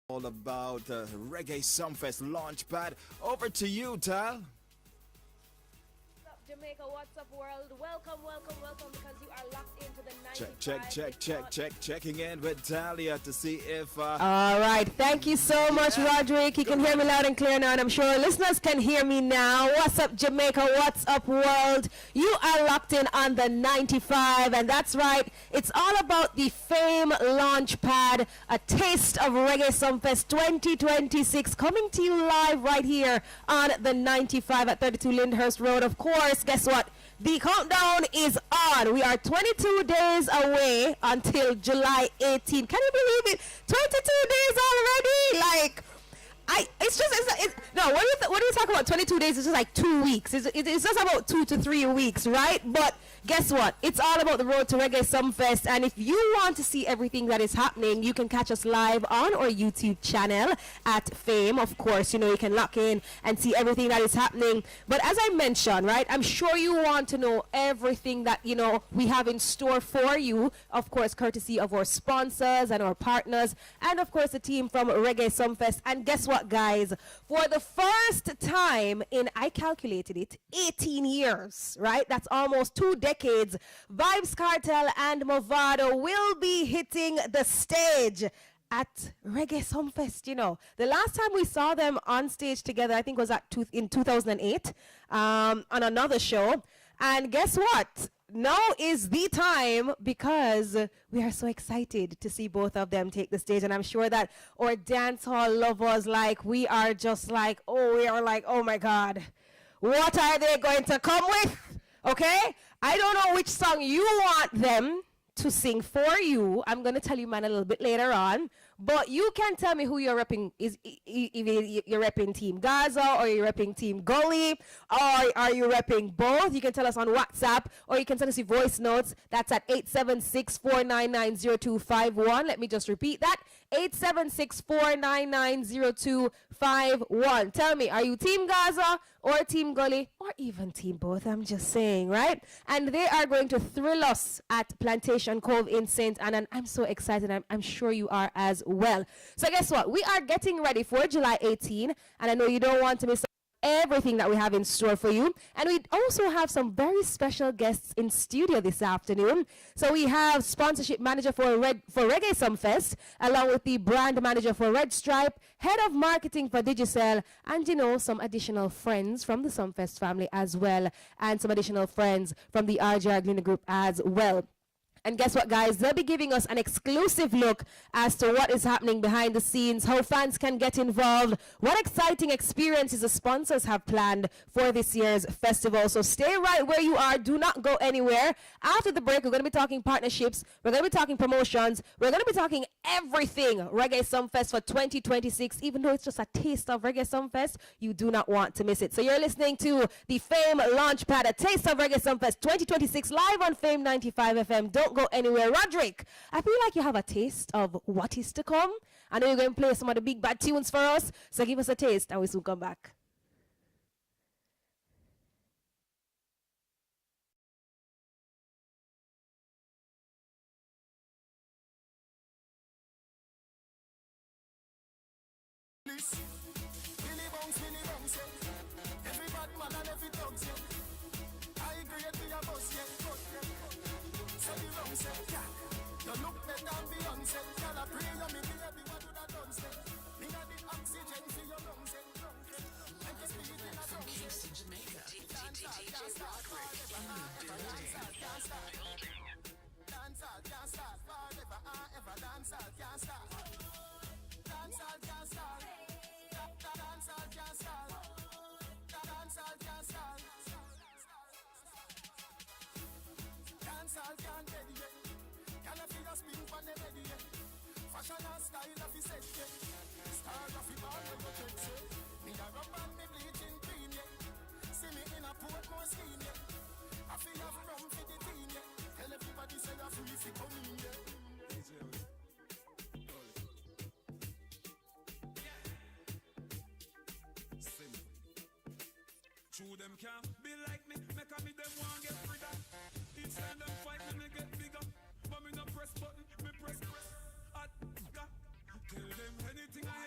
all about Reggae Sumfest Launchpad. Over to you, Tal. What's up, Jamaica? What's up, world? Welcome, welcome, welcome, because you are locked into the 95. Checking in with Talia to see if... All right. Thank you so much, Roderick. You can hear me loud and clear now, and I'm sure our listeners can hear me now. What's up, Jamaica? What's up, world? You are locked in on the 95, and that's right. It's all about the Fame Launchpad, a taste of Reggae Sumfest 2026, coming to you live right here on the 95 at 32 Lyndhurst Road. Of course, guess what? The countdown is on. We are 22 days away until July 18. Can you believe it? 22 days already. Like, no, when you talk about 22 days, it's just like 2 weeks. It's just about 2 to 3 weeks, right? But guess what? It's all about the road to Reggae Sumfest. And if you want to see everything that is happening, you can catch us live on our YouTube channel at Fame. Of course, you know, you can lock in and see everything that is happening. But as I mentioned, right, I'm sure you want to know everything that, you know, we have in store for you. Of course, courtesy of our sponsors and our partners. And, of course, the team from Reggae Sumfest. And guess what, guys? For the first time in, I calculated it, 18 years, right? That's almost 2 decades. Vybz Kartel and Mavado will be hitting the stage at Reggae Sumfest. You know, the last time we saw them on stage together, I think was in 2008 on another show. And guess what? Now is the time, because we are so excited to see both of them take the stage. And I'm sure that our dancehall lovers, like, we are just like, oh my God, what are they going to come with? Okay? I don't know which song you want them to sing for you. I'm going to tell you mine a little bit later on. But you can tell me who you're repping. If you're repping Team Gaza, or you're repping Team Gully, or are you repping both? You can tell us on WhatsApp, or you can send us your voice notes. That's at 876-499-0251. Let me just repeat that. 876-499-0251. Tell me, are you Team Gaza or Team Gully, or even Team both? I'm just saying, right? And they are going to thrill us at Plantation Cove in St. Anne, and I'm so excited. I'm sure you are as well. So guess what? We are getting ready for July 18, and I know you don't want to miss everything that we have in store for you. And we also have some very special guests in studio this afternoon. So we have sponsorship manager for Reggae Sumfest, along with the brand manager for Red Stripe, head of marketing for Digicel, and, you know, some additional friends from the Sumfest family as well, and some additional friends from the RGR Glenna Group as well. And guess what, guys? They'll be giving us an exclusive look as to what is happening behind the scenes, how fans can get involved, what exciting experiences the sponsors have planned for this year's festival. So stay right where you are. Do not go anywhere. After the break, we're going to be talking partnerships. We're going to be talking promotions. We're going to be talking everything Reggae Sumfest for 2026. Even though it's just a taste of Reggae Sumfest, you do not want to miss it. So you're listening to the Fame Launchpad, a taste of Reggae Sumfest 2026, live on Fame 95 FM. Don't go anywhere. Roderick, I feel like you have a taste of what is to come. I know you're going to play some of the big bad tunes for us, so give us a taste and we'll soon come back. Fashion and style of his set, star of him all over the check. Me a rub and me bleaching green, see me in a Portmore scheme, I feel have rum for the team, tell everybody say you're free if you come in, True them can't be like me, make a me them want get rid of. Each time them fight me get bigger, but me no press button, me press hot. Tell them anything I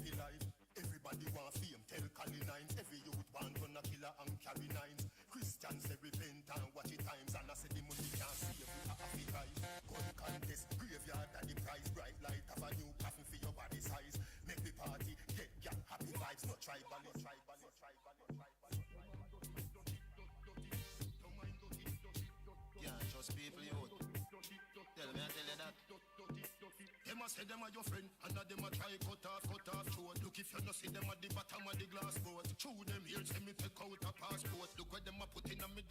happy life. Everybody want fame, tell Cali 9. Every youth want run a killer and carry 9. Christians say repent and watch it times. And I say the money can't save you a happy life. Gun contest, graveyard at the price. Bright light of a new coffin for your body size. Make the party, get happy vibes. No tribalist. Yeah, trust people, you. Tell me, I tell you that. Them a say them are your friend, and a them a try cut off throat. Look if you no see them at the bottom of the glass boat. Chew them here, say me take out a passport. Look what them a put in a mid.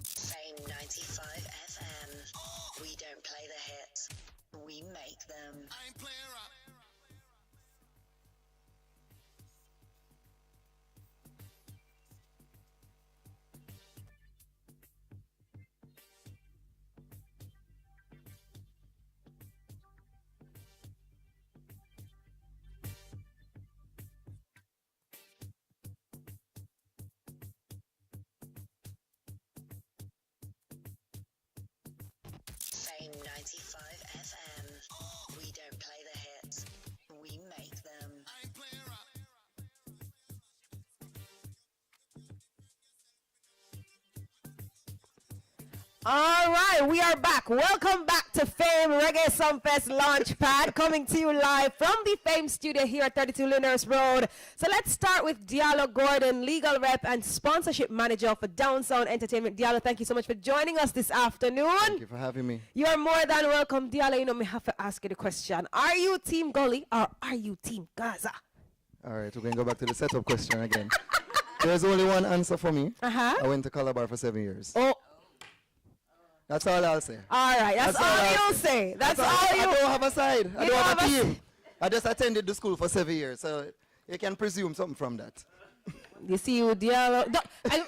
Fame 95 FM. We don't play the hits, we make them. I ain't playing rap. Fame 95 FM. We don't play the hits, we make them. I ain't playing rap. All right, we are back. Welcome back to Fame Reggae Sumfest Launchpad, coming to you live from the Fame studio here at 32 Lyndhurst Road. So let's start with Diallo Gordon, legal rep and sponsorship manager for Downsound Entertainment. Diallo, thank you so much for joining us this afternoon. Thank you for having me. You are more than welcome, Diallo. You know, me have to ask you the question. Are you Team Gully or are you Team Gaza? All right, we're going to go back to the setup question again. There's only one answer for me. Uh-huh. I went to Calabar for 7 years. Oh, That's all I'll say. all right. That's all you'll say. That's all I you... don't have a side. I You don't have a don't have a team. I just attended the school for 7 years, so you can presume something from that. You see, you Diallo.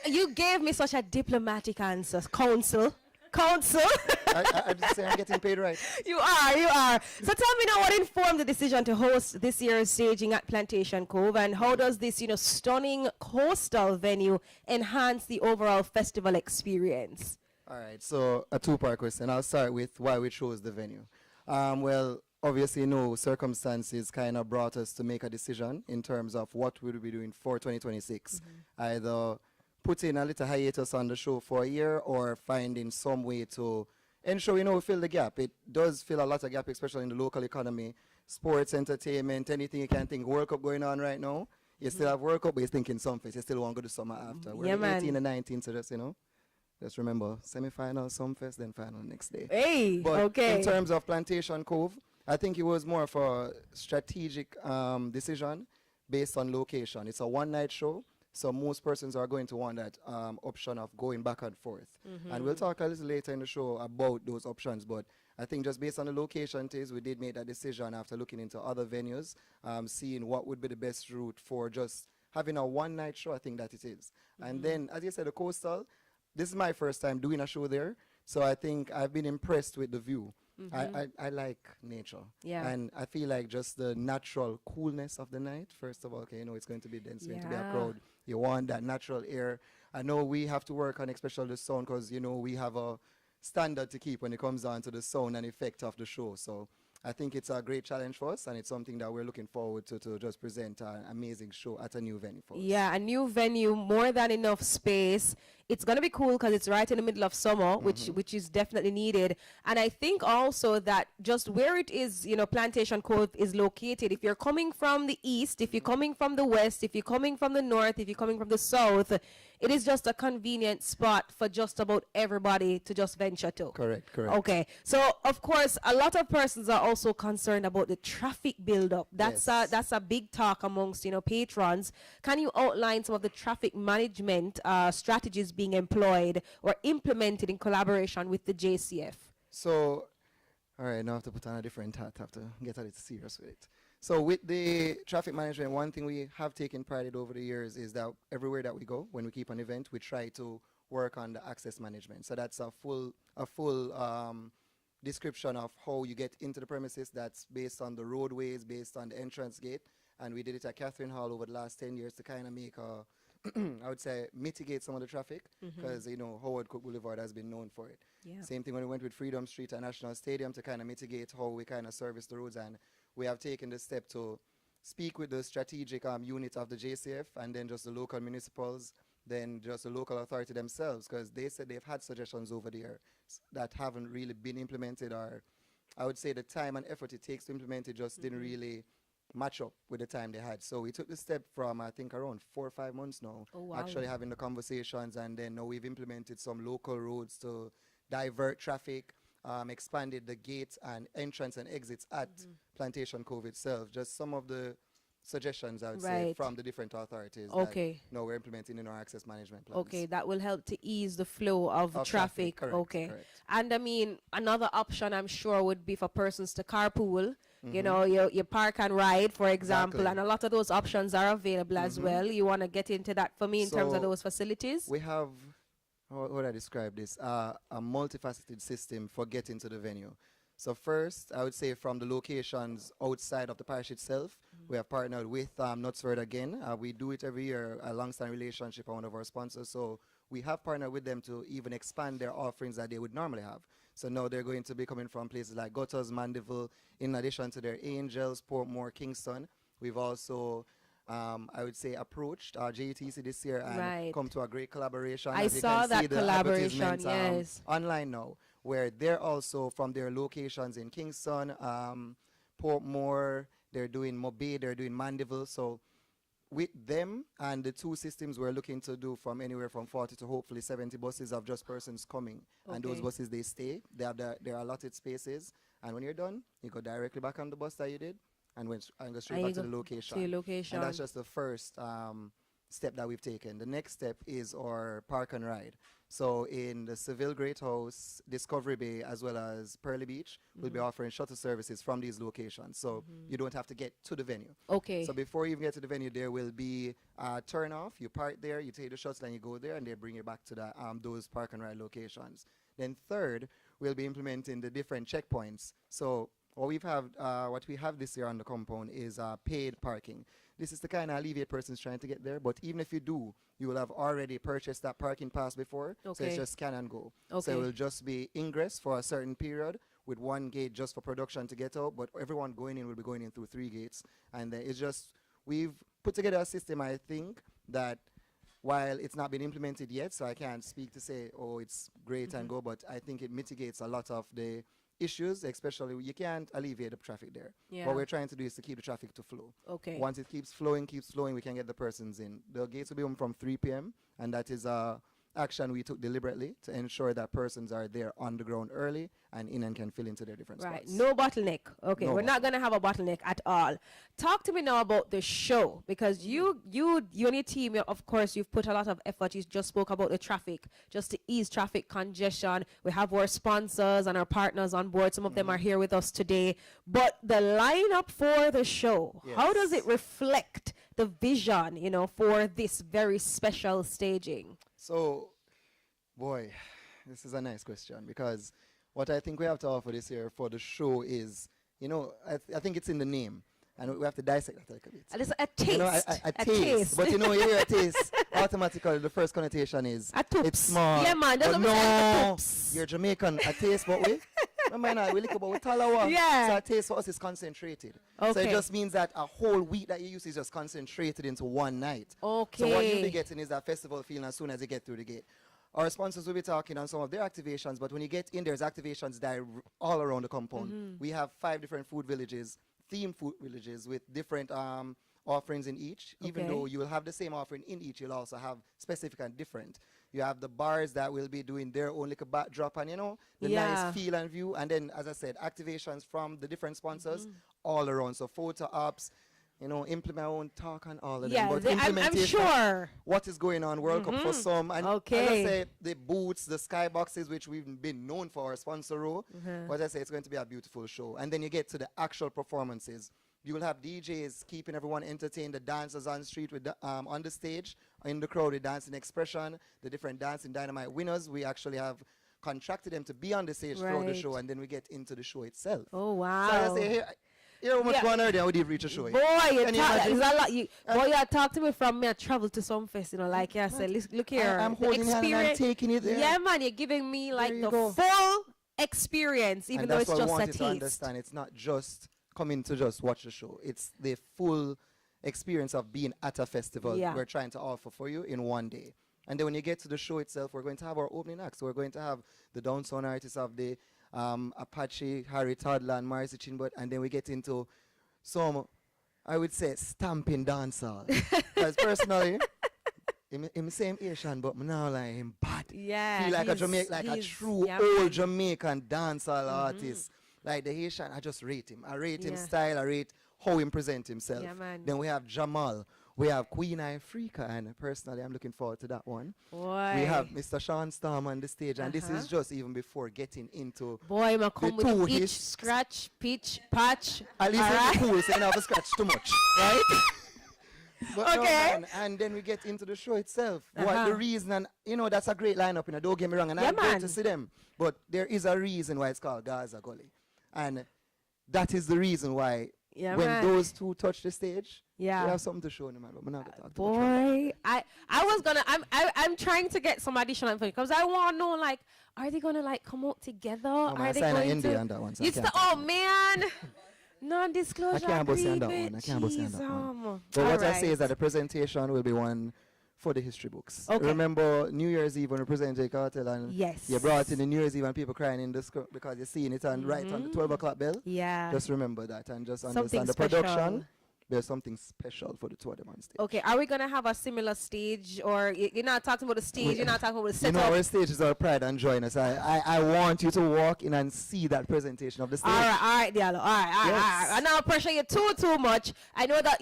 You gave me such a diplomatic answer. Counsel. I just say I'm getting paid right. You are. So tell me now, what informed the decision to host this year's staging at Plantation Cove, and how does this, stunning coastal venue enhance the overall festival experience? All right, so a two-part question. I'll start with why we chose the venue. Well, obviously, circumstances kind of brought us to make a decision in terms of what we'll be doing for 2026. Either putting a little hiatus on the show for a year or finding some way to ensure, we fill the gap. It does fill a lot of gap, especially in the local economy, sports, entertainment, anything you can think. World Cup going on right now. You still have World Cup, but you're thinking Sumfest. You still want to go to summer after. We're Yeah, man. 18 and 19, so just remember, semi-final, Sumfest, then final next day. Hey, But okay. in terms of Plantation Cove, I think it was more of a strategic decision based on location. It's a one-night show, so most persons are going to want that option of going back and forth. And we'll talk a little later in the show about those options, but I think just based on the location we did make that decision after looking into other venues, seeing what would be the best route for just having a one-night show. I think that it is. And then, as you said, the coastal, this is my first time doing a show there, so I think I've been impressed with the view. I like nature. Yeah. And I feel like just the natural coolness of the night, first of all, okay, it's going to be dense, going to be a Yeah. crowd. You want that natural air. I know we have to work on especially the sound because, we have a standard to keep when it comes down to the sound and effect of the show. So I think it's a great challenge for us, and it's something that we're looking forward to just present an amazing show at a new venue for us. Yeah, a new venue, more than enough space. It's going to be cool because it's right in the middle of summer, which is definitely needed. And I think also that just where it is, Plantation Cove is located, if you're coming from the east, if you're coming from the west, if you're coming from the north, if you're coming from the south, it is just a convenient spot for just about everybody to just venture to. Correct. Okay, so of course, a lot of persons are also concerned about the traffic buildup. That's a big talk amongst patrons. Can you outline some of the traffic management strategies being employed or implemented in collaboration with the JCF? So, all right, now I have to put on a different hat. I have to get a little serious with it. So with the traffic management, one thing we have taken pride in over the years is that everywhere that we go, when we keep an event, we try to work on the access management. So that's a full description of how you get into the premises. That's based on the roadways, based on the entrance gate. And we did it at Catherine Hall over the last 10 years to kind of make I would say, mitigate some of the traffic because, you know, Howard Cook Boulevard has been known for it. Yeah. Same thing when we went with Freedom Street and National Stadium to kind of mitigate how we kind of service the roads. And we have taken the step to speak with the strategic unit of the JCF and then just the local municipals, then just the local authority themselves, because they said they've had suggestions over there that haven't really been implemented, or I would say the time and effort it takes to implement it just didn't really match up with the time they had. So we took the step from, I think, around 4 or 5 months now, Oh, wow. actually having the conversations, and then now we've implemented some local roads to divert traffic, expanded the gates and entrance and exits at Plantation Cove itself. Just some of the suggestions, I would say, Right. from the different authorities Okay. that now we're implementing in our access management plans. Okay, that will help to ease the flow of Of traffic. traffic, correct, Okay. correct. And I mean, another option I'm sure would be for persons to carpool. You know, you park and ride, for example, Exactly. and a lot of those options are available as well. You want to get into that for me in terms of So those facilities? We have, how would I describe this? A multifaceted system for getting to the venue. So first, I would say from the locations outside of the parish itself, we have partnered with Knutsford again. We do it every year, a long-standing relationship, one of our sponsors. So we have partnered with them to even expand their offerings that they would normally have. So now they're going to be coming from places like Gutters, Mandeville, in addition to their Angels, Portmore, Kingston. We've also, I would say, approached our JTC this year and Right. come to a great collaboration. I As you saw can that see the collaboration, advertisement, yes. online now, where they're also from their locations in Kingston, Portmore, they're doing Mobay, they're doing Mandeville. So with them and the two systems, we're looking to do from anywhere from 40 to hopefully 70 buses of just persons coming. And those Okay. buses, they stay. They have their allotted spaces. And when you're done, you go directly back on the bus that you did and go straight And back you to go the location. to your location. And that's just the first step that we've taken. The next step is our park and ride. So in the Seville Great House, Discovery Bay, as well as Pearly Beach, we'll be offering shuttle services from these locations. So you don't have to get to the venue. Okay. So before you even get to the venue, there will be a turn off. You park there, you take the shuttle, and you go there, and they bring you back to the, those park and ride locations. Then third, we'll be implementing the different checkpoints. So what we have this year on the compound is paid parking. This is to kind of alleviate persons trying to get there, but even if you do, you will have already purchased that parking pass before, so Okay. it's just scan and go. So Okay. it will just be ingress for a certain period with one gate just for production to get out, but everyone going in will be going in through 3 gates. And it's just, we've put together a system, I think, that while it's not been implemented yet, so I can't speak to say, oh, it's great and go, but I think it mitigates a lot of the issues, especially you can't alleviate the traffic there. Yeah. What we're trying to do is to keep the traffic to flow. Okay. Once it keeps flowing, we can get the persons in. The gates will be open from 3 p.m., and that is action we took deliberately to ensure that persons are there on the ground early and in and can fill into their different Right. spots. No bottleneck. Okay. No We're not going to have a bottleneck at all. Talk to me now about the show, because you and your team, of course, you've put a lot of effort. You just spoke about the traffic, just to ease traffic congestion. We have our sponsors and our partners on board. Some of them are here with us today. But the lineup for the show, how does it reflect the vision, for this very special staging? So, boy, this is a nice question, because what I think we have to offer this year for the show is, I think it's in the name, and we have to dissect that a little bit. It's a taste. A a taste. But you hear a taste, automatically the first connotation is A toops. it's small. Yeah, man, that's But what I'm saying, a no, toops. you're Jamaican. A taste, but we. Remember, we look about we talawa. Yeah. So a taste for us is concentrated. So Okay. it just means that a whole week that you use is just concentrated into one night. So what Okay. you'll be getting is that festival feeling as soon as you get through the gate. Our sponsors will be talking on some of their activations, but when you get in, there's activations that are all around the compound. We have 5 different food villages, themed food villages with different offerings in each. Even Okay. though you will have the same offering in each, you'll also have specific and different. You have the bars that will be doing their own little backdrop and, the Yeah. nice feel and view. And then, as I said, activations from the different sponsors all around. So photo ops, implement my own talk and all of Yeah, them. But I'm implementation, sure. what is going on, World Cup for some. And Okay. as I say, the boots, the skyboxes, which we've been known for our sponsor role. But as I say, it's going to be a beautiful show. And then you get to the actual performances. You will have DJs keeping everyone entertained, the dancers on street with on the stage, in the crowd with Dancing Expression, the different Dancing Dynamite winners. We actually have contracted them to be on the stage throughout the Right. show, and then we get into the show itself. Oh, So wow. as I say, here, You know how much Yeah. fun already I would have reached a show. Boy, you Can you talk, imagine? it's a lot. Boy, you talk to me from me. I travel to some fest, you know, like I said. Look here, I'm the holding hand and I'm experience. taking it there. Yeah, man, you're giving me like you the go. full experience, even And though that's it's what we just want a you to taste. understand. It's not just coming to just watch the show. It's the full experience of being at a festival Yeah. we're trying to offer for you in one day. And then when you get to the show itself, we're going to have our opening acts. So we're going to have the downtown artists of the Apache, Harry Toddler, and Marcy Chinbut, and then we get into some, I would say, stamping dancehall. Because personally, I'm same Asian, but now like him bad. Yeah, Feel like a he's- Jamaican, like a he's- true yeah, old man. Jamaican dancehall artist. Like the Haitian, I just rate him. I rate him Yeah. style, I rate how he present himself. Yeah, man. Then we have Jamal. We have Queen Africa, and personally, I'm looking forward to that one. Boy. We have Mr. Sean Storm on the stage, and this Uh-huh. is just even before getting into. Boy, I come with two itch, hits. scratch, pitch, patch. At least alright? it's cool, so you don't have to scratch too much, right? But no, Okay. man, and then we get into the show itself. What Uh-huh. the reason, and that's a great lineup, don't get me wrong, and Yeah, I'm going man. to see them. But there is a reason why it's called Gaza Gully. And that is the reason why Yeah, when man. those two touch the stage, Yeah. we have something to show them, man. But we're not going to talk too much about that. Boy, I was gonna. I'm trying to get some additional info because I want to know, like, are they gonna like come out together? man, Are I they signed an going NDA to? on that one, so I It's can't the talk oh man, non-disclosure I can't boast on that agreement. one. I can't boast on that one. Jeez, But what I say alright. is that the presentation will be one for the history books. Okay. Remember New Year's Eve when we presented Kartel, and Yes. you brought in the New Year's Eve and people crying in the because you're seeing it on right on the 12 o'clock bell. Yeah. Just remember that and just Something understand the special. production. There's something special for the two of them on stage. Okay, are we gonna have a similar stage, or you're not talking about the stage? You're not talking about the You know, setup. our stage is our pride and joyness. I want you to walk in and see that presentation of the stage. All right, Diallo. All right. Yes. I now pressure you too much. I know that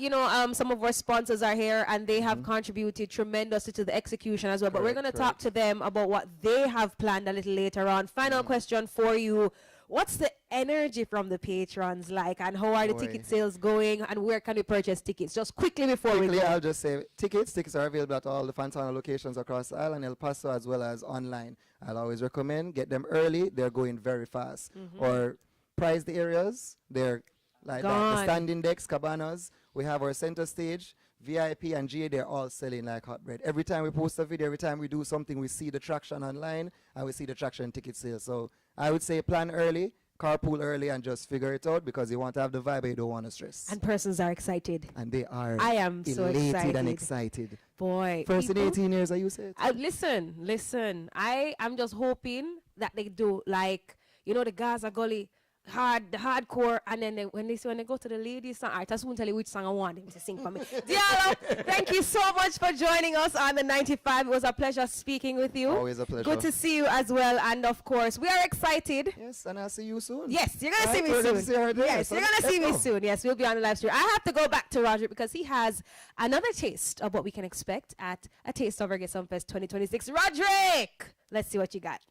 some of our sponsors are here and they have contributed tremendously to the execution as well. But we're Correct, going to talk to them about what they have planned a little later on. Final question for you: what's the energy from the patrons like, and how are the Boy. ticket sales going, and where can we purchase tickets? Just quickly before we Quickly, go. I'll just say tickets are available at all the Fantana locations across the island, El Paso, as well as online. I'll always recommend get them early. They're going very fast. Or prize the areas. They're like that. The Gone. standing decks, cabanas. We have our center stage. VIP and GA, they're all selling like hot bread. Every time we post a video, every time we do something, we see the traction online and we see the traction in ticket sales. So I would say plan early, carpool early, and just figure it out because you want to have the vibe, but you don't want to stress. And persons are excited. And they are I am so elated and excited. excited. Boy. First in people- 18 years, are you said? Listen. I'm just hoping that they do like the Gaza Gully the hardcore, and then when they go to the ladies song, I just won't tell you which song I want them to sing for me. Diallo, thank you so much for joining us on the 95. It was a pleasure speaking with you. Always a pleasure. Good to see you as well, and of course we are excited. Yes, and I'll see you soon. Yes, you're gonna see Alright, me we're gonna soon. see her there, Yes, so you're gonna let's see me go. soon. Yes, we'll be on the live stream. I have to go back to Roger because he has another taste of what we can expect at a Taste of Reggae Sumfest 2026. Roderick, let's see what you got.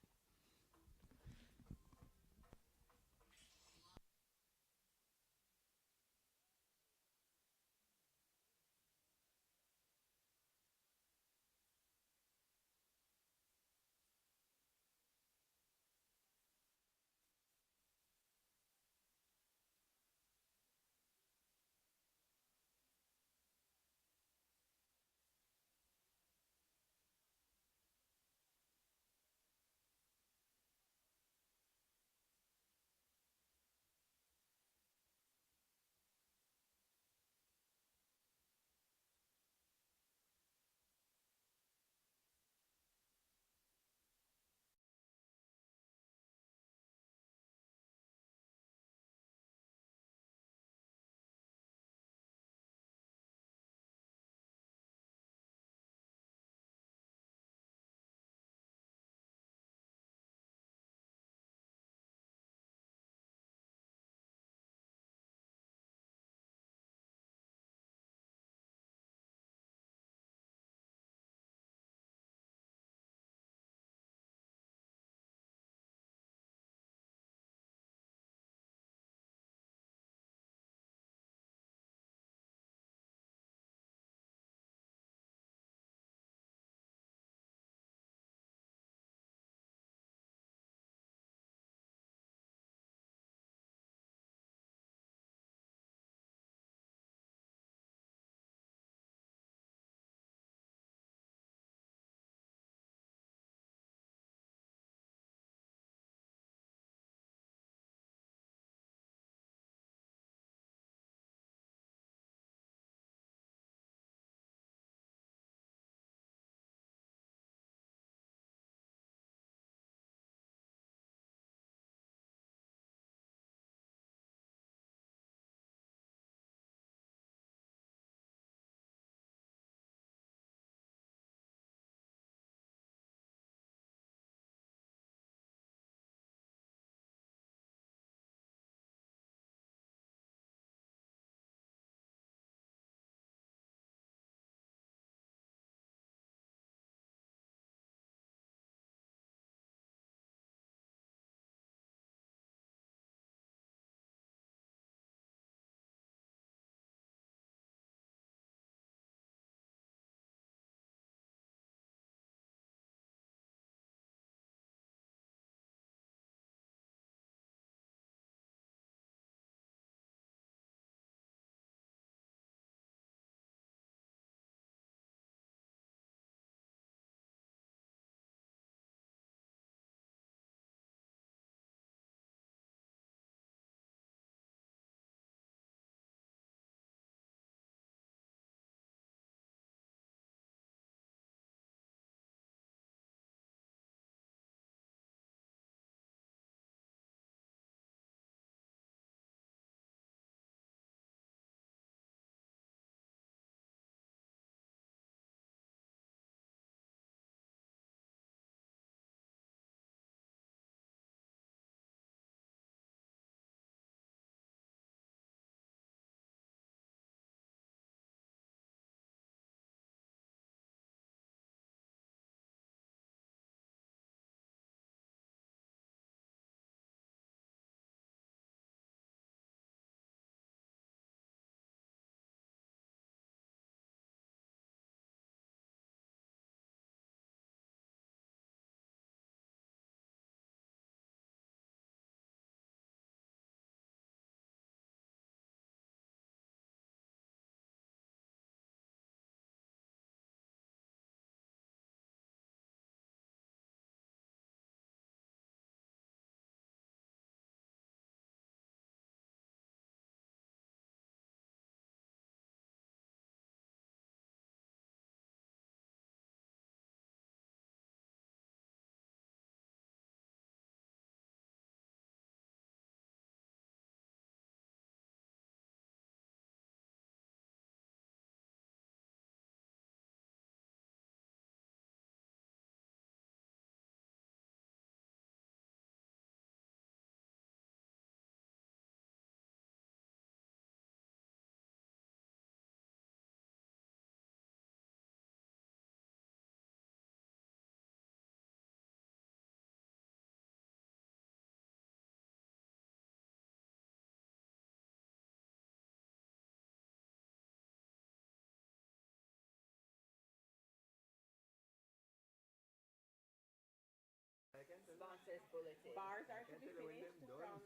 Bars are to be finished from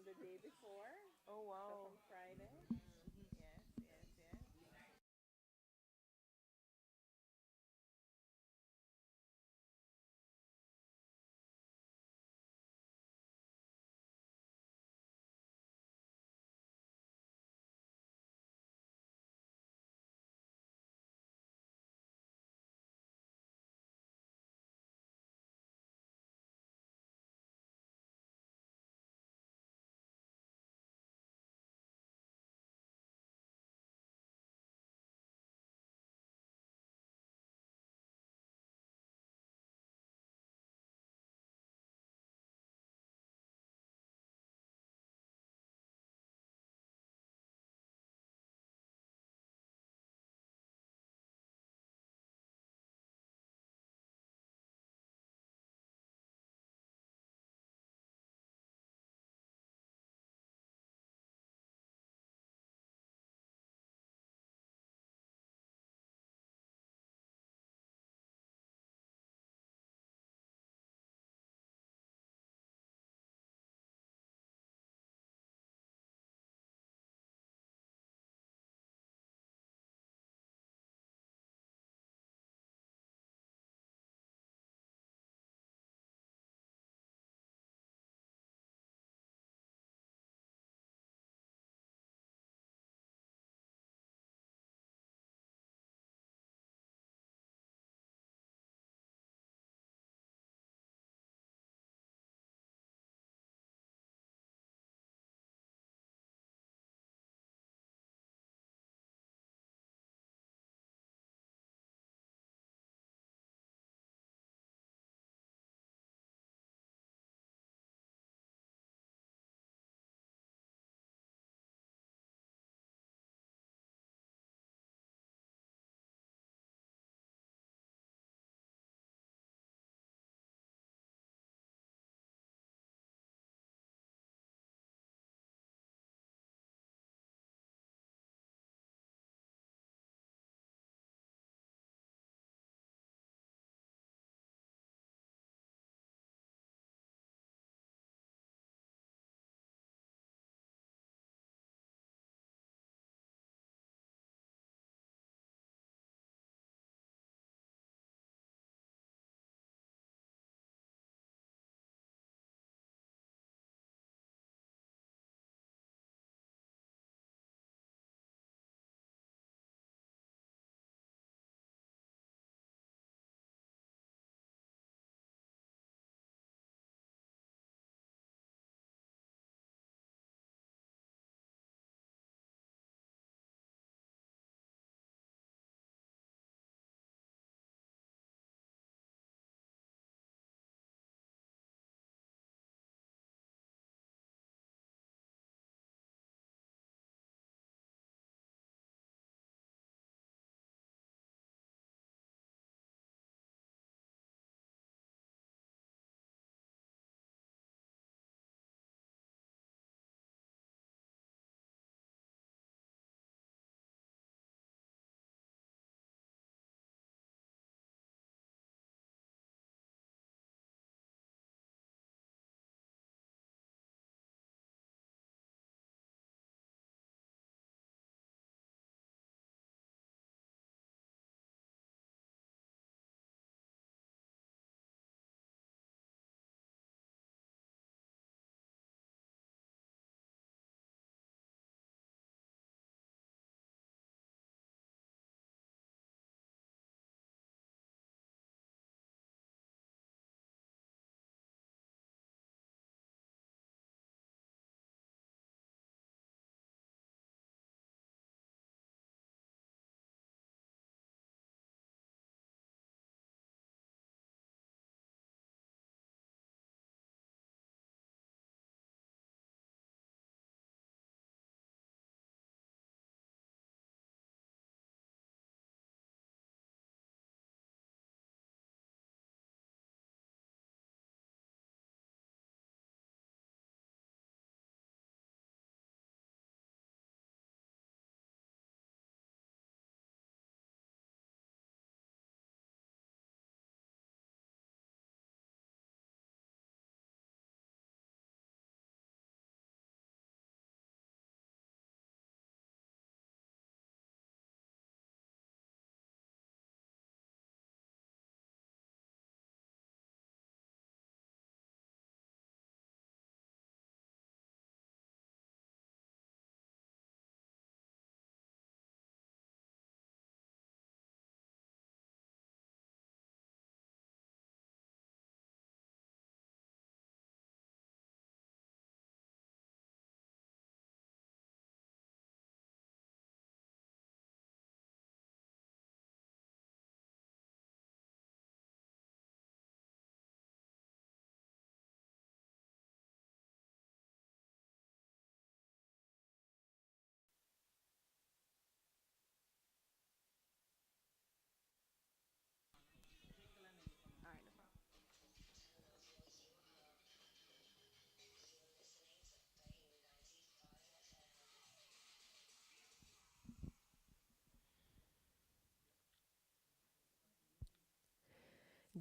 the day before. Oh So wow. from Friday. Yes, yes, yes.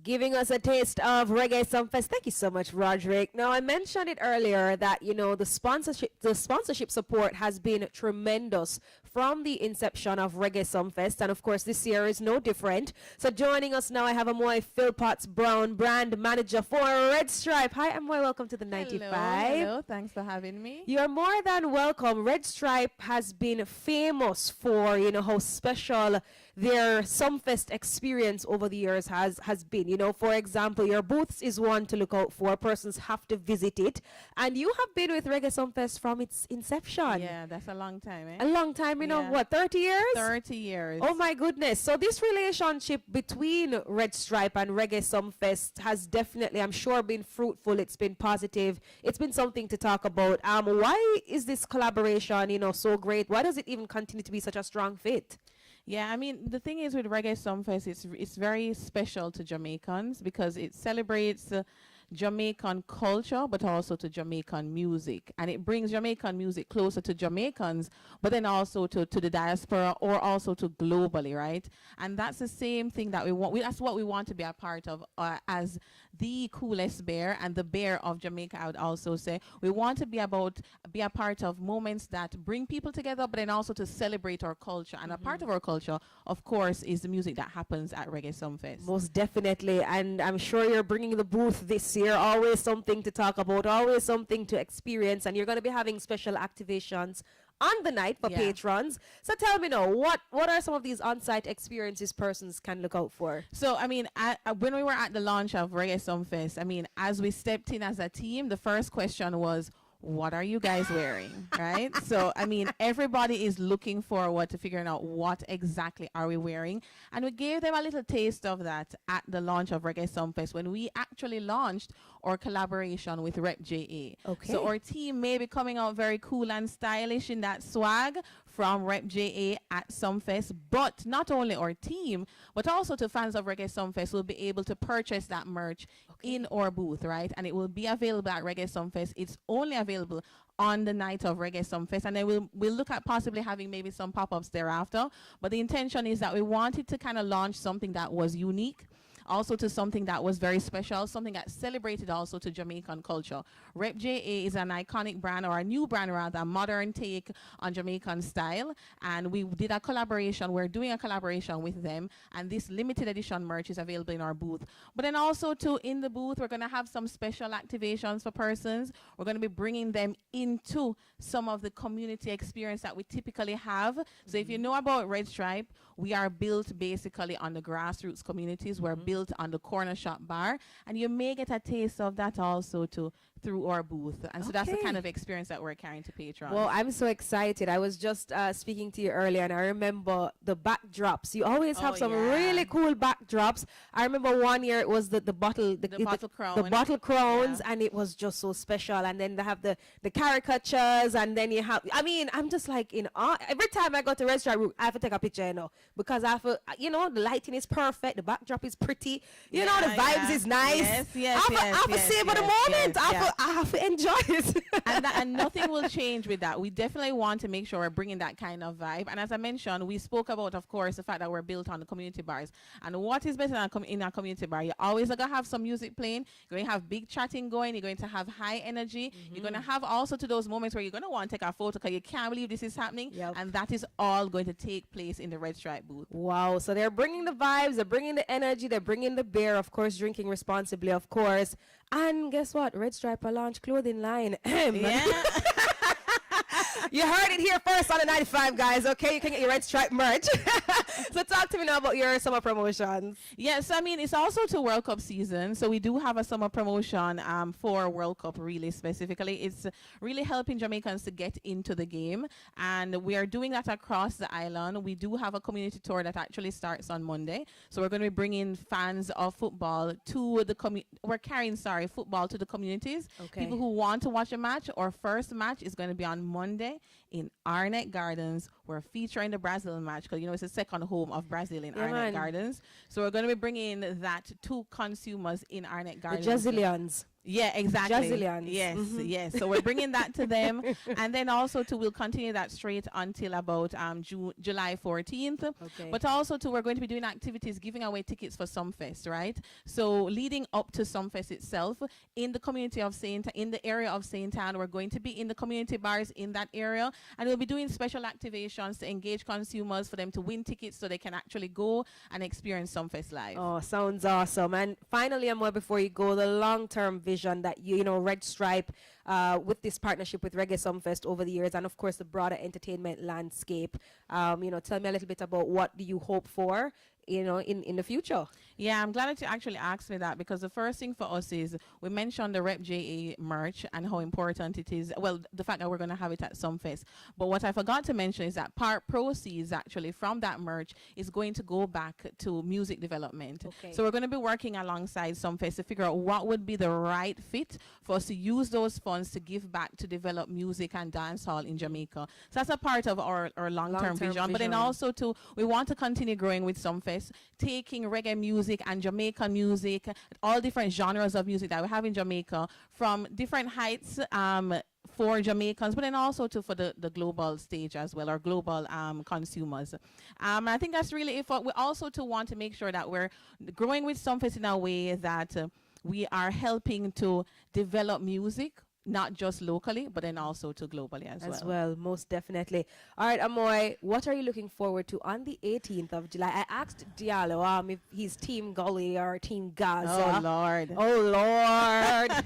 Giving us a taste of Reggae Sumfest. Thank you so much, Roderick. Now, I mentioned it earlier that, you know, the sponsorship support has been tremendous from the inception of Reggae Sumfest. And, of course, this year is no different. So, joining us now, I have Amoy Philpotts Brown, brand manager for Red Stripe. Hi, Amoy. Welcome to the 95. Hello. Thanks for having me. You're more than welcome. Red Stripe has been famous for, you know, how special their Sumfest experience over the years has been. You know, for example, your booths is one to look out for. Persons have to visit it. And you have been with Reggae Sumfest from its inception. Yeah, that's a long time, eh? A long time, you know, Yeah. what, 30 years? 30 years. Oh my goodness. So this relationship between Red Stripe and Reggae Sumfest has definitely, I'm sure, been fruitful. It's been positive. It's been something to talk about. Why is this collaboration, you know, so great? Why does it even continue to be such a strong fit? Yeah, I mean, the thing is with Reggae Sumfest, it's very special to Jamaicans because it celebrates Jamaican culture, but also to Jamaican music. And it brings Jamaican music closer to Jamaicans, but then also to the diaspora or also to globally, right? And that's the same thing that we want. That's what we want to be a part of as the coolest bear and the bear of Jamaica, I would also say. We want to be a part of moments that bring people together, but then also to celebrate our culture. And a part of our culture, of course, is the music that happens at Reggae Sumfest. Most definitely. And I'm sure you're bringing the booth this year. Always something to talk about, always something to experience. And you're going to be having special activations on the night for patrons. So tell me now, what are some of these on-site experiences persons can look out for? So, I mean, when we were at the launch of Reggae Sumfest, I mean, as we stepped in as a team, the first question was, what are you guys wearing, right? So, I mean, everybody is looking forward to figuring out what exactly are we wearing. And we gave them a little taste of that at the launch of Reggae Sumfest when we actually launched our collaboration with REGGAE. Okay. So our team may be coming out very cool and stylish in that swag from REGGAE at Sumfest, but not only our team, but also to fans of Reggae Sumfest will be able to purchase that merch in our booth, right? And it will be available at Reggae Sumfest. It's only available on the night of Reggae Sumfest, and then we'll look at possibly having maybe some pop-ups thereafter. But the intention is that we wanted to kind of launch something that was unique, also to something that was very special, something that celebrated also to Jamaican culture. REGGAE is an iconic brand, or a new brand rather, a modern take on Jamaican style, and we did a collaboration. We're doing a collaboration with them, and this limited edition merch is available in our booth. But then also too, in the booth, we're going to have some special activations for persons. We're going to be bringing them into some of the community experience that we typically have. So if you know about Red Stripe, we are built basically on the grassroots communities. We're built on the corner shop bar, and you may get a taste of that also too through our booth. And so that's the kind of experience that we're carrying to patrons. Well, I'm so excited. I was just speaking to you earlier, and I remember the backdrops. You always have some really cool backdrops. I remember one year it was the bottle crown. The bottle crowns, and it was just so special. And then they have the caricatures, and then you have, I mean, I'm just like in awe. Every time I go to restaurant, I have to take a picture, you know, because I have to, you know, the lighting is perfect, the backdrop is pretty, you know, the vibes is nice. I have to savor the moment. I have to enjoy it. and nothing will change with that. We definitely want to make sure we're bringing that kind of vibe. And as I mentioned, we spoke about, of course, the fact that we're built on the community bars. And what is better than in a community bar? You're always going to have some music playing. You're going to have big chatting going. You're going to have high energy. You're going to have also to those moments where you're going to want to take a photo because you can't believe this is happening. And that is all going to take place in the Red Stripe booth. Wow. So they're bringing the vibes. They're bringing the energy. They're bringing the beer, of course, drinking responsibly, of course. And guess what? Red Stripe launched clothing line. Yeah. You heard it here first on the 95, guys. Okay, you can get your Red Stripe merch. So talk to me now about your summer promotions. Yes, I mean, it's also to World Cup season. So we do have a summer promotion for World Cup, really specifically. It's really helping Jamaicans to get into the game. And we are doing that across the island. We do have a community tour that actually starts on Monday. So we're going to be bringing fans of football to the we're carrying, football to the communities. Okay. People who want to watch a match, or first match is going to be on Monday in Arnett Gardens. We're featuring the Brazil match because, you know, it's the second home of Brazil in Arnett Gardens. So we're going to be bringing that to consumers in Arnett Gardens. The Jazilians. Yeah, exactly. Jazillions. Yes, yes. So we're bringing that to them, and then also we'll continue that straight until about July 14th. Okay. But also we're going to be doing activities, giving away tickets for Sumfest, right? So leading up to Sumfest itself, in the community of in the area of Saint Anne, we're going to be in the community bars in that area, and we'll be doing special activations to engage consumers for them to win tickets so they can actually go and experience Sumfest live. Oh, sounds awesome. And finally, Amoy, before you go, the long-term vision that you know, Red Stripe, with this partnership with Reggae Sumfest over the years, and of course the broader entertainment landscape. You know, tell me a little bit about what do you hope for, you know, in the future. Yeah, I'm glad that you actually asked me that, because the first thing for us is we mentioned the Rep JA merch and how important it is. Well, the fact that we're going to have it at Sumfest. But what I forgot to mention is that part proceeds actually from that merch is going to go back to music development. Okay. So we're going to be working alongside Sumfest to figure out what would be the right fit for us to use those funds to give back to develop music and dancehall in Jamaica. So that's a part of our long-term vision. But then also we want to continue growing with Sumfest, taking reggae music and Jamaican music, all different genres of music that we have in Jamaica, from different heights for Jamaicans, but then also for the global stage as well, or global consumers. I think that's really it. We also want to make sure that we're growing with Sumfest in a way that we are helping to develop music, not just locally, but then also to globally as well. Most definitely. All right, Amoy, what are you looking forward to on the 18th of July? I asked Diallo if he's Team Gully or Team Gaza. Oh, Lord. Oh, Lord.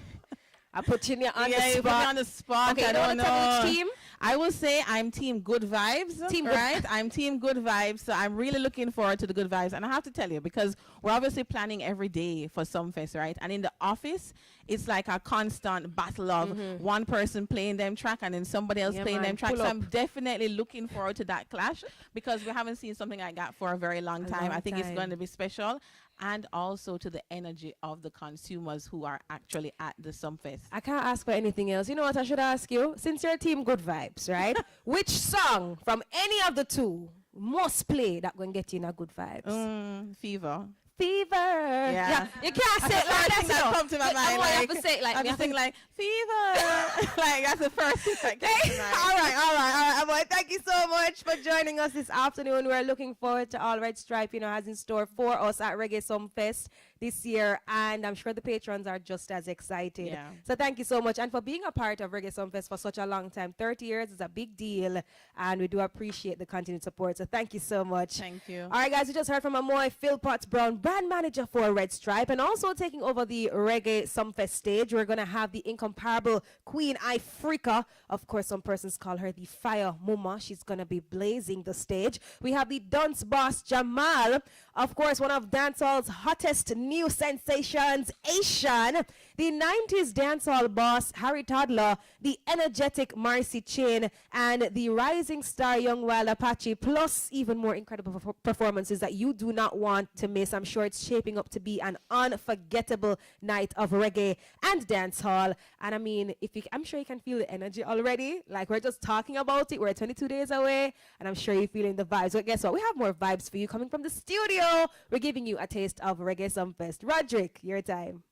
I put you on the spot. You put me on the spot. Okay, I don't know. Which team? I will say I'm Team Good Vibes. Team right? I'm Team Good Vibes. So I'm really looking forward to the Good Vibes. And I have to tell you, because we're obviously planning every day for Sumfest, right? And in the office, it's like a constant battle of one person playing them track and then somebody else playing them track. So I'm definitely looking forward to that clash, because we haven't seen something like that for a very long time. I think it's going to be special. And also to the energy of the consumers who are actually at the Sumfest. I can't ask for anything else. You know what I should ask you? Since you're Team Good Vibes, right? Which song from any of the two must play that going to get you in a good vibes? Fever. Fever. Yeah. You can't say it like that. That come to my mind. I have to say it like me. I think like fever. Like that's the first thing that came to mind. All right. Boy, thank you so much for joining us this afternoon. We're looking forward to all Red Stripe, you know, has in store for us at Reggae Sumfest this year, and I'm sure the patrons are just as excited. Yeah. So thank you so much, and for being a part of Reggae Sumfest for such a long time. 30 years is a big deal, and we do appreciate the continued support. So thank you so much. Thank you. All right, guys, we just heard from Amoy Philpotts Brown, brand manager for Red Stripe, and also taking over the Reggae Sumfest stage. We're going to have the incomparable Queen Ifrica. Of course, some persons call her the Fire Mama. She's going to be blazing the stage. We have the Dunce Boss Jamal, of course, one of dancehall's hottest new sensations, Asian. The 90s dancehall boss, Harry Toddler, the energetic Marcy Chin, and the rising star Young Wild Apache, plus even more incredible performances that you do not want to miss. I'm sure it's shaping up to be an unforgettable night of reggae and dancehall. And I mean, I'm sure you can feel the energy already. Like, we're just talking about it. We're 22 days away, and I'm sure you're feeling the vibes. But guess what? We have more vibes for you coming from the studio. We're giving you a taste of Reggae Sumfest. Roderick, your time.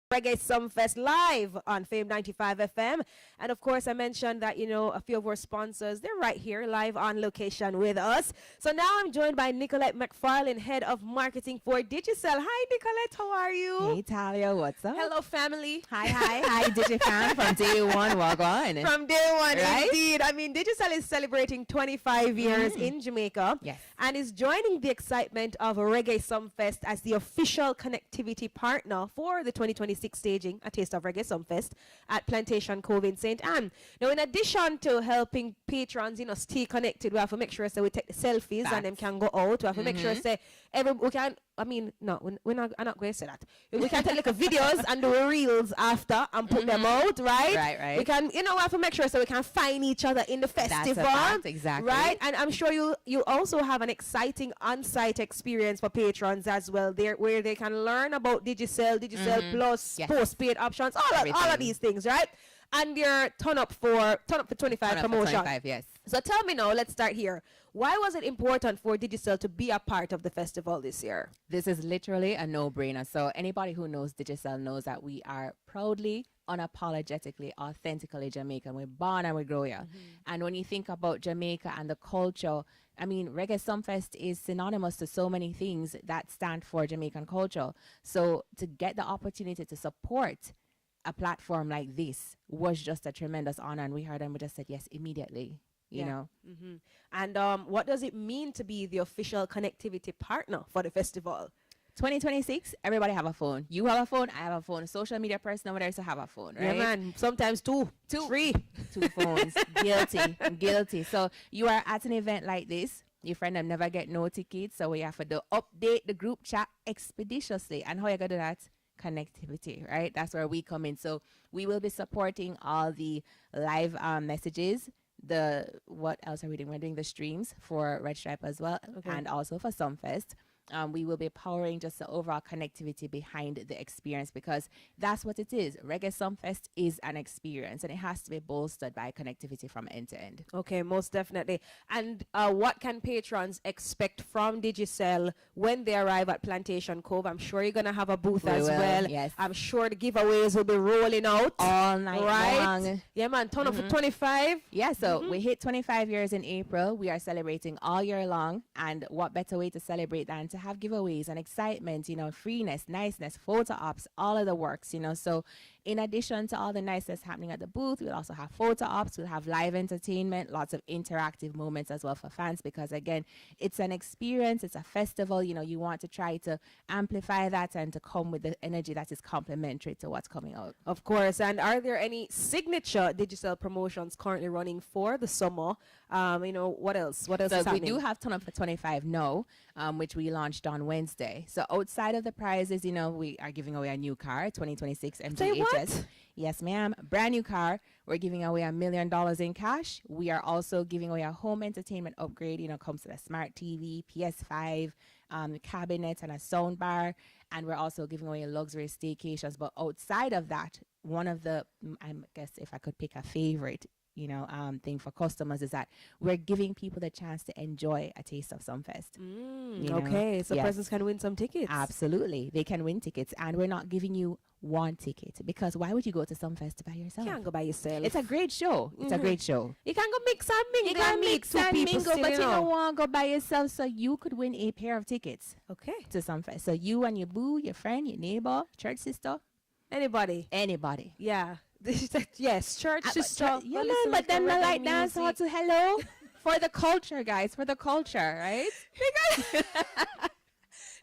Reggae Sumfest live on Fame 95 FM. And of course, I mentioned that, a few of our sponsors, they're right here live on location with us. So now I'm joined by Nicolette McFarlane, Head of Marketing for Digicel. Hi, Nicolette. How are you? Hey, Talia. What's up? Hello, family. Hi, Digifan from day one. Walk on. From day one, Right? indeed. I mean, Digicel is celebrating 25 years in Jamaica. Yes. And is joining the excitement of Reggae Sumfest as the official connectivity partner for the 2026 staging, A Taste of Reggae Sumfest at Plantation Cove in St. Anne. Now, in addition to helping patrons, stay connected, we have to make sure we take the selfies and them can go out. We have to make sure we can. I mean, no, we're not. I'm not going to say that. We can take like videos and do reels after and put them out, right? Right. We can, we have to make sure we can find each other in the festival. That's a fact, exactly. Right? And I'm sure you also have an exciting on-site experience for patrons as well, there where they can learn about Digicel Plus, Yes. postpaid options, all of these things, right? And your turn up for 25 promotion. 25, yes. So tell me now, let's start here. Why was it important for Digicel to be a part of the festival this year? This is literally a no-brainer. So anybody who knows Digicel knows that we are proudly, unapologetically, authentically Jamaican. We're born and we grow here. And when you think about Jamaica and the culture, I mean, Reggae Sumfest is synonymous to so many things that stand for Jamaican culture. So to get the opportunity to support a platform like this was just a tremendous honor. And we heard and we just said yes immediately. You know. And what does it mean to be the official connectivity partner for the festival? 2026, everybody have a phone. You have a phone, I have a phone. A social media person over there to have a phone, right? Yeah, man. Sometimes two, three. 2 phones. Guilty. So you are at an event like this. Your friend them never get no tickets, so we have to update the group chat expeditiously. And how you gonna do that? Connectivity, right? That's where we come in. So we will be supporting all the live messages. What else are we doing? We're doing the streams for Red Stripe as well, and also for Sumfest. We will be powering just the overall connectivity behind the experience, because that's what it is. Reggae Sumfest is an experience, and it has to be bolstered by connectivity from end to end. Okay, most definitely. And what can patrons expect from Digicel when they arrive at Plantation Cove? I'm sure you're going to have a booth as well. Yes. I'm sure the giveaways will be rolling out. All night long. Yeah, man. Turn up for 25. Yeah, so we hit 25 years in April. We are celebrating all year long. And what better way to celebrate than to have giveaways and excitement, freeness, niceness, photo ops, all of the works, So in addition to all the niceness happening at the booth, we'll also have photo ops, we'll have live entertainment, lots of interactive moments as well for fans, because again, it's an experience, it's a festival, you want to try to amplify that and to come with the energy that is complementary to what's coming out. Of course. And are there any signature Digicel promotions currently running for the summer? What else? What else So is happening? we do have Turn Up for 25 now, which we launched on Wednesday. So outside of the prizes, we are giving away a new car, 2026 MGHS. Yes, ma'am. Brand new car. We're giving away $1 million in cash. We are also giving away a home entertainment upgrade. Comes with a smart TV, PS5, cabinet, and a sound bar. And we're also giving away luxury staycations. But outside of that, one of the, I guess if I could pick a favorite, thing for customers is that we're giving people the chance to enjoy a taste of Sumfest. Okay, so Yes. persons can win some tickets. Absolutely. They can win tickets, and we're not giving you one ticket, because why would you go to Sumfest by yourself? You can't go by yourself. It's a great show. It's a great show. You can go mix and mingle. You can mix and mingle, still, but you don't want to go by yourself, so you could win a pair of tickets Okay. to Sumfest. So you and your boo, your friend, your neighbor, church sister, Anybody. anybody. Yes, church sister. Yeah, man, but then I like dance hall to hello for the culture, guys, for the culture, right?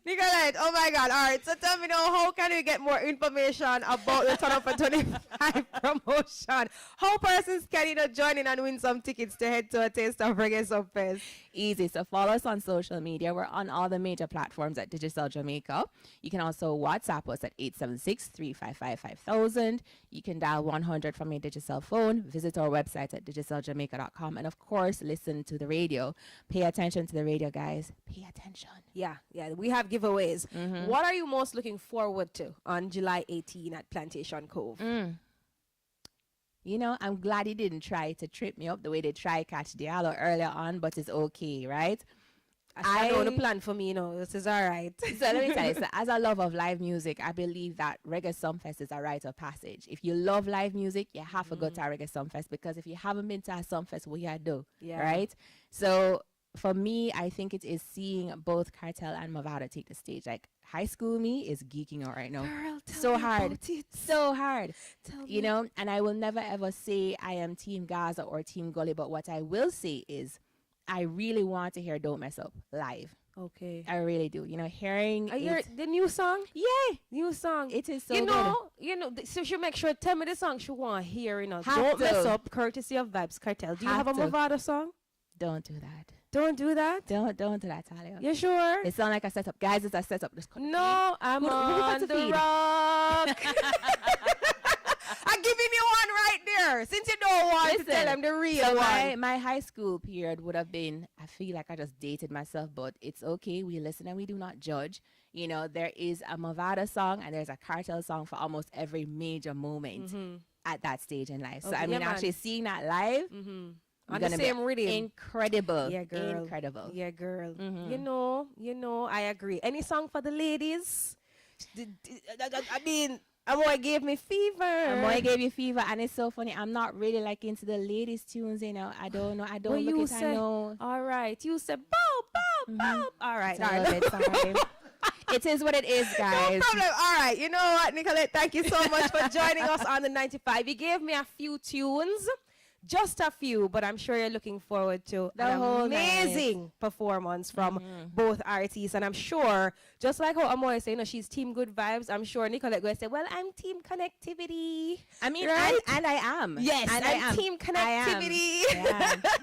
Nicolette, oh my God. All right, so tell me now, how can we get more information about the Turn Up for 25 promotion? How persons can join in and win some tickets to head to A Taste of Reggae Sumfest? Easy. So follow us on social media. We're on all the major platforms at Digicel Jamaica. You can also WhatsApp us at 876-355-5000. You can dial 100 from your Digicel phone. Visit our website at digiceljamaica.com. And of course, listen to the radio. Pay attention to the radio, guys. Pay attention. Yeah, we have giveaways. What are you most looking forward to on July 18 at Plantation Cove? I'm glad he didn't try to trip me up the way they try catch Diallo earlier on, but it's okay, right? I know the plan for me, this is all right. So let me tell you, so as a lover of live music, I believe that Reggae Sumfest is a rite of passage. If you love live music, you have to go to a Reggae Sumfest, because if you haven't been to a Sumfest, what you do, right? So for me, I think it is seeing both Kartel and Mavado take the stage. Like, high school me is geeking out right now. Girl, so hard. So hard. You know, and I will never ever say I am Team Gaza or Team Gully, but what I will say is I really want to hear Don't Mess Up live. Okay. I really do. You know, hearing the new song? Yeah. New song. It is so good. So she make sure, tell me the song she want to hear, Have Don't to. Mess Up, courtesy of Vybz Kartel. Do you have a Mavado song? Don't do that. Don't do that? Don't do that, Talia. You sure? It sounds like a setup. Guys, it's a setup. No, I'm on the rock. I'm giving you one right there. Since you don't want to tell them the real one. My high school period would have been, I feel like I just dated myself, but it's okay. We listen and we do not judge. You know, there is a Mavado song and there's a Kartel song for almost every major moment at that stage in life. So, Okay, I mean, actually seeing that live, on the same rhythm. Incredible. Yeah, girl. Incredible. Yeah, girl. You know, I agree. Any song for the ladies? I mean, Amoy gave me fever. Amoy gave you fever, and it's so funny. I'm not really like into the ladies' tunes, you know. I don't know. I don't look it. I know. All right. You said bow, bow, bow. All right. All right. It is what it is, guys. No problem. All right. You know what, Nicolette? Thank you so much for joining us on the 95. You gave me a few tunes. Just a few, but I'm sure you're looking forward to the whole amazing performance from both artists. And I'm sure, just like how Amoy said, she's Team Good Vibes, I'm sure Nicolette going to say, well, I'm Team Connectivity. I mean, right? and I am. Yes, and I'm Team Connectivity.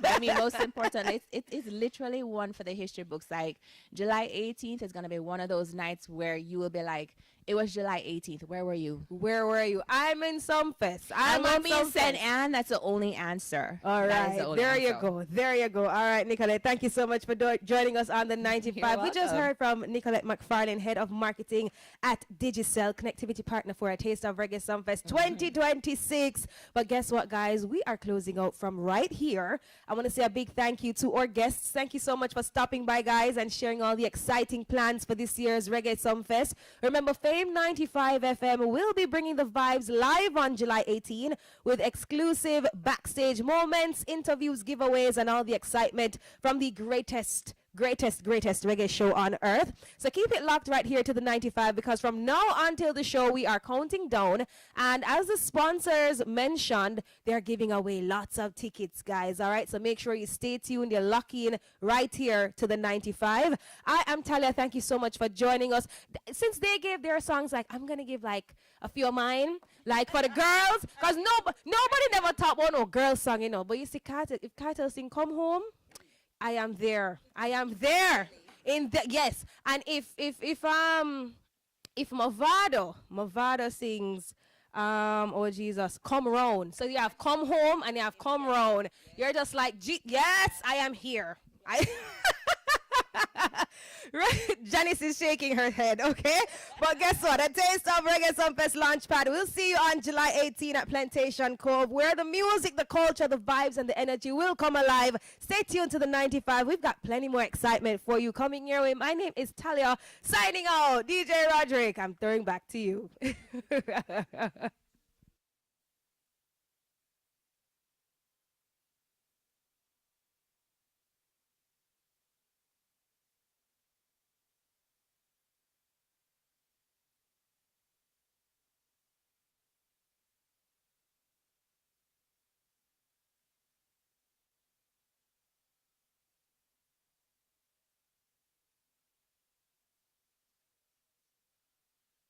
I mean, most importantly, it is literally one for the history books. Like, July 18th is going to be one of those nights where you will be like, it was July 18th. Where were you? Where were you? I'm in Sumfest. I'm on St. Anne. That's the only answer. All right. There you go. There you go. All right, Nicolette. Thank you so much for joining us on the 95. We just heard from Nicolette McFarlane, Head of Marketing at Digicel, Connectivity Partner for A Taste of Reggae Sumfest 2026. But guess what, guys? We are closing out from right here. I want to say a big thank you to our guests. Thank you so much for stopping by, guys, and sharing all the exciting plans for this year's Reggae Sumfest. Remember, Fame 95 FM will be bringing the vibes live on July 18 with exclusive backstage moments, interviews, giveaways, and all the excitement from the greatest reggae show on earth. So keep it locked right here to the 95, because from now until the show, we are counting down. And as the sponsors mentioned, they're giving away lots of tickets, guys. All right, so make sure you stay tuned. You're locked in right here to the 95. I am Talia. Thank you so much for joining us. Since they gave their songs, like, I'm gonna give like a few of mine, like for the girls, because nobody never talk about no girl song, But you see, Kartel, if Kartel sing "Come Home," I am there. I am there. Yes. And if Mavado sings oh Jesus, Come Round. So you have Come Home and you have Come Round. You're just like, yes, I am here. Right? Janice is shaking her head, okay? But guess what? A Taste of Reggae Sumfest Launchpad. We'll see you on July 18 at Plantation Cove, where the music, the culture, the vibes, and the energy will come alive. Stay tuned to the 95. We've got plenty more excitement for you coming your way. My name is Talia, signing out. DJ Roderick, I'm throwing back to you.